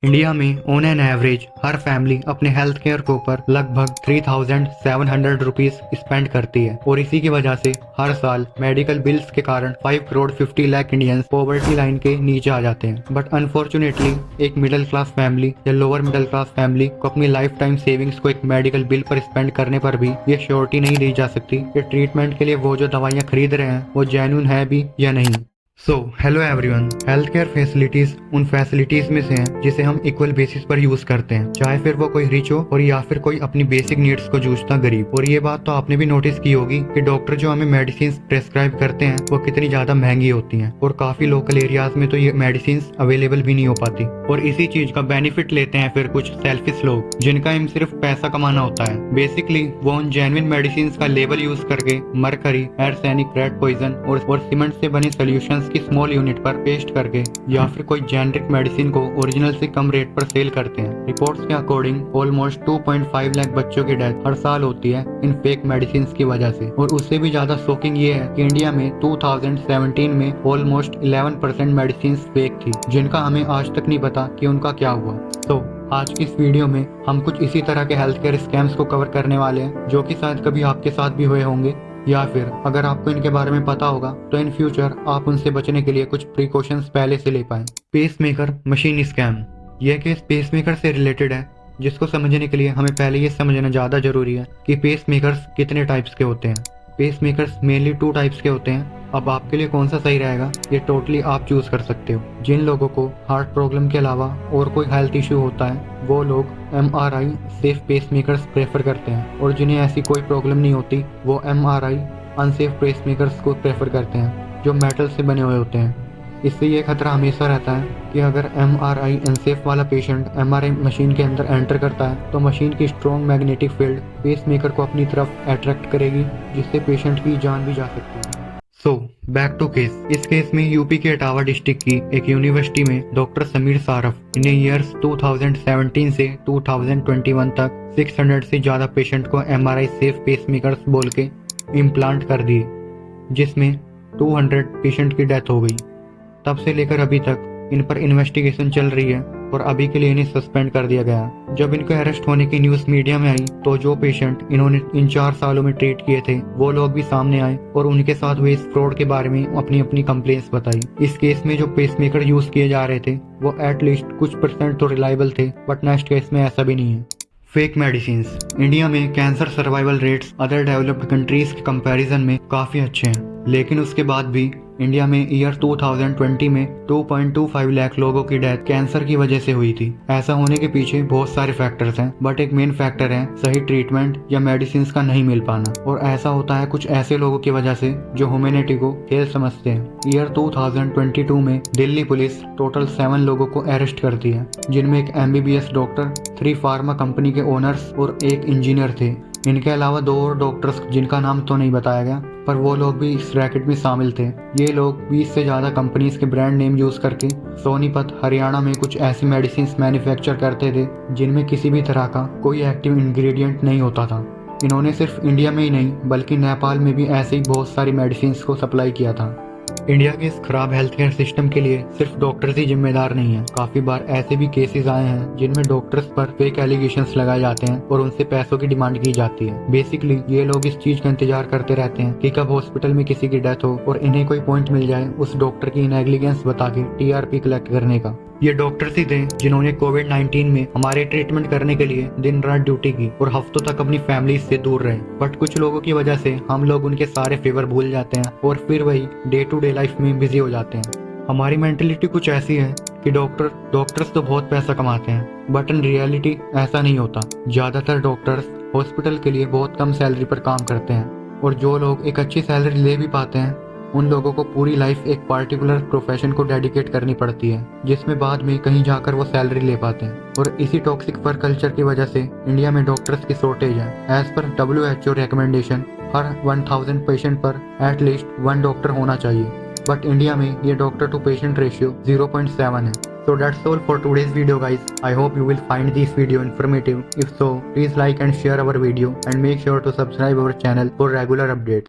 India में on an average her family अपने health care के ऊपर लगभग 3,700 रुपीज स्पेंड करती है और इसी की वजह से हर साल मेडिकल बिल्स के कारण 5 crore 50 lakh Indians poverty line के नीचे आ जाते हैं। बट अनफॉर्चुनेटली एक मिडिल क्लास फैमिली या लोअर मिडिल क्लास फैमिली को अपनी लाइफ टाइम सेविंग्स को एक मेडिकल बिल पर स्पेंड करने पर भी ये श्योरिटी नहीं दी जा सकती कि ट्रीटमेंट के लिए वो जो दवाइयाँ खरीद रहे हैं वो जेन्युइन है भी या नहीं। Hello everyone, health care facilities उन फैसिलिटीज में से हैं जिसे हम इक्वल बेसिस पर यूज करते हैं, चाहे फिर वो कोई रिच हो और या फिर कोई अपनी बेसिक नीड्स को जूझता गरीब। और ये बात तो आपने भी नोटिस की होगी कि डॉक्टर जो हमें मेडिसिन प्रेस्क्राइब करते हैं वो कितनी ज्यादा महंगी होती हैं और काफी लोकल एरियाज में तो ये मेडिसिन अवेलेबल भी नहीं हो पाती। और इसी चीज का बेनिफिट लेते हैं फिर कुछ सेल्फिश लोग जिनका एम सिर्फ पैसा कमाना होता है। बेसिकली वो उन जेन्युइन मेडिसिन का लेबल यूज करके मरकरी, आर्सेनिक, रेड पॉइजन और सीमेंट से बने सोल्यूशंस की स्मॉल यूनिट पर पेस्ट करके या फिर कोई जेनेरिक मेडिसिन को ओरिजिनल से कम रेट पर सेल करते हैं। रिपोर्ट्स के अकॉर्डिंग ऑलमोस्ट 2.5 लाख बच्चों की डेथ हर साल होती है इन फेक मेडिसिन की वजह से। और उससे भी ज्यादा शॉकिंग ये है कि इंडिया में 2017 में ऑलमोस्ट 11% मेडिसिन फेक थी जिनका हमें आज तक नहीं पता कि उनका क्या हुआ। आज की इस वीडियो में हम कुछ इसी तरह के हेल्थ केयर स्कैम्स को कवर करने वाले हैं जो कि शायद कभी आपके साथ भी हुए होंगे, या फिर अगर आपको इनके बारे में पता होगा तो इन फ्यूचर आप उनसे बचने के लिए कुछ प्रिकॉशंस पहले से ले पाएं। Pacemaker machine scam. यह केस पेसमेकर से रिलेटेड है, जिसको समझने के लिए हमें पहले ये समझना ज़्यादा जरूरी है कि पेसमेकर्स कितने टाइप्स के होते हैं। पेसमेकर्स मेनली 2 टाइप्स के होते हैं। अब आपके लिए कौन सा सही रहेगा ये टोटली आप चूज कर सकते हो। जिन लोगों को हार्ट प्रॉब्लम के अलावा और कोई हेल्थ इश्यू होता है वो लोग MRI सेफ पेसमेकर्स प्रेफर करते हैं, और जिन्हें ऐसी कोई प्रॉब्लम नहीं होती वो MRI अनसेफ पेसमेकर्स को प्रेफर करते हैं जो मेटल से बने हुए होते हैं। इससे ये खतरा हमेशा रहता है कि अगर MRI अनसेफ वाला पेशेंट MRI मशीन के अंदर एंटर करता है तो मशीन की स्ट्रॉन्ग मैग्नेटिक फील्ड पेसमेकर को अपनी तरफ अट्रैक्ट करेगी, जिससे पेशेंट की जान भी जा सकती है। Back to case. इस केस में यूपी के इटावा डिस्ट्रिक्ट की एक यूनिवर्सिटी में डॉक्टर समीर सारफ ने ईयर्स 2017 से 2021 तक 600 से ज्यादा पेशेंट को MRI सेफ पेसमेकर्स बोल के इम्प्लांट कर दिए, जिसमें 200 पेशेंट की डेथ हो गई। तब से लेकर अभी तक इन पर इन्वेस्टिगेशन चल रही है और अभी के लिए इन्हें सस्पेंड कर दिया गया। जब इनको अरेस्ट होने की न्यूज मीडिया में आई तो जो पेशेंट इन्होंने इन 4 सालों में ट्रीट किए थे वो लोग भी सामने आए और उनके साथ हुए इस फ्रॉड के बारे में अपनी अपनी कंप्लेंट्स बताई। इस केस में जो पेसमेकर यूज किए जा रहे थे वो एटलीस्ट कुछ % तो रिलायबल थे, बट नेक्स्ट केस में ऐसा भी नहीं है। Fake medicine. इंडिया में cancer survival rates other developed countries के कंपैरिजन में काफी अच्छे हैं, लेकिन उसके बाद भी इंडिया में ईयर 2020 में 2.25 लाख लोगों की डेथ कैंसर की वजह से हुई थी। ऐसा होने के पीछे बहुत सारे फैक्टर्स हैं, बट एक मेन फैक्टर है सही ट्रीटमेंट या मेडिसिन का नहीं मिल पाना। और ऐसा होता है कुछ ऐसे लोगों की वजह से जो ह्यूमैनिटी को खेल समझते हैं। ईयर 2022 में दिल्ली पुलिस टोटल 7 लोगों को अरेस्ट करती है, जिनमें एक MBBS डॉक्टर, 3 फार्मा कंपनी के ओनर्स और 1 इंजीनियर थे। इनके अलावा 2 और डॉक्टर्स जिनका नाम तो नहीं बताया गया, पर वो लोग भी इस रैकेट में शामिल थे। ये लोग 20 से ज्यादा कंपनीज के ब्रांड नेम यूज करके सोनीपत, हरियाणा में कुछ ऐसी मेडिसिन मैन्युफैक्चर करते थे जिनमें किसी भी तरह का कोई एक्टिव इंग्रेडिएंट नहीं होता था। इन्होंने सिर्फ इंडिया में ही नहीं बल्कि नेपाल में भी ऐसे ही बहुत सारी मेडिसिन को सप्लाई किया था। इंडिया के इस खराब हेल्थ केयर सिस्टम के लिए सिर्फ डॉक्टर्स ही जिम्मेदार नहीं है। काफी बार ऐसे भी केसेस आए हैं जिनमें डॉक्टर्स पर फेक एलिगेशंस लगाए जाते हैं और उनसे पैसों की डिमांड की जाती है। बेसिकली ये लोग इस चीज का इंतजार करते रहते हैं कि कब हॉस्पिटल में किसी की डेथ हो और इन्हें कोई पॉइंट मिल जाए उस डॉक्टर की नेग्लिजेंस बता के TRP कलेक्ट करने का। ये डॉक्टर्स ही थे जिन्होंने कोविड-19 में हमारे ट्रीटमेंट करने के लिए दिन रात ड्यूटी की और हफ्तों तक अपनी फैमिली से दूर रहे। बट कुछ लोगों की वजह से हम लोग उनके सारे फेवर भूल जाते हैं और फिर वही डे टू डे लाइफ में बिजी हो जाते हैं। हमारी मेंटेलिटी कुछ ऐसी है कि डॉक्टर्स तो बहुत पैसा कमाते हैं, बट इन रियलिटी ऐसा नहीं होता। ज्यादातर डॉक्टर्स हॉस्पिटल के लिए बहुत कम सैलरी पर काम करते हैं, और जो लोग एक अच्छी सैलरी ले भी पाते हैं उन लोगों को पूरी लाइफ एक पार्टिकुलर प्रोफेशन को डेडिकेट करनी पड़ती है, जिसमें बाद में कहीं जाकर वो सैलरी ले पाते हैं। और इसी टॉक्सिक वर्क कल्चर की वजह से इंडिया में डॉक्टर्स की शॉर्टेज है। एज पर WHO रिकमेंडेशन हर 1000 पेशेंट पर एटलीस्ट 1 डॉक्टर होना चाहिए, बट इंडिया में ये डॉक्टर टू पेशेंट रेशियो 0.7 है। So that's all for today's video guys. I hope you will find this video informative. If so, please like and share our video and make sure to subscribe our channel for regular updates.